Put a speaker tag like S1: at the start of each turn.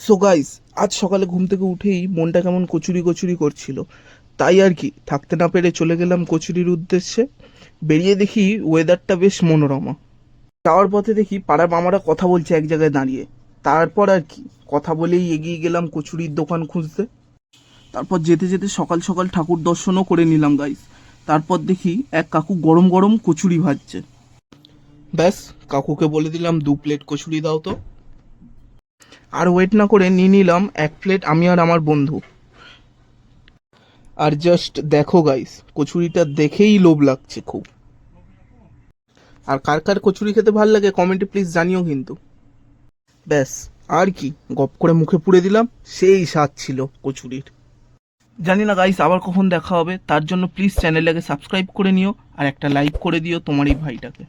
S1: So guys, আজ সকালে ঘুম থেকে উঠেই মনটা কেমন কচুরি কচুরি করছিল। তাই আর কি থাকতে না পেরে চলে গেলাম কচুরির উদ্দেশ্যে। বেরিয়ে দেখি ওয়েদারটা বেশ মনোরমা। যাওয়ার পথে দেখি পাড়ার মামারা কথা বলছে এক জায়গায় দাঁড়িয়ে। তারপর আর কি কথা বলেই এগিয়ে গেলাম কচুরির দোকান খুঁজতে। তারপর যেতে যেতে সকাল সকাল ঠাকুর দর্শনও করে নিলাম গাইস। তারপর দেখি এক কাকু গরম গরম কচুরি ভাজছে। ব্যাস, কাকুকে বলে দিলাম 2 প্লেট কচুরি দাও তো। আর ওয়েট না করে নিয়ে নিলাম 1 প্লেট আমি আর আমার বন্ধু। আর জাস্ট দেখো গাইস, কচুরিটা দেখেই লোভ লাগছে খুব। আর কার কার কচুরি খেতে ভালো লাগে কমেন্টে প্লিজ জানিও কিন্তু। ব্যাস, আর কি গপ করে মুখে পুড়ে দিলাম, সেই স্বাদ ছিল কচুরির। জানি না গাইস আবার কখন দেখা হবে, তার জন্য প্লিজ চ্যানেলটাকে সাবস্ক্রাইব করে নিও আর একটা লাইক করে দিও তোমার এই ভাইটাকে।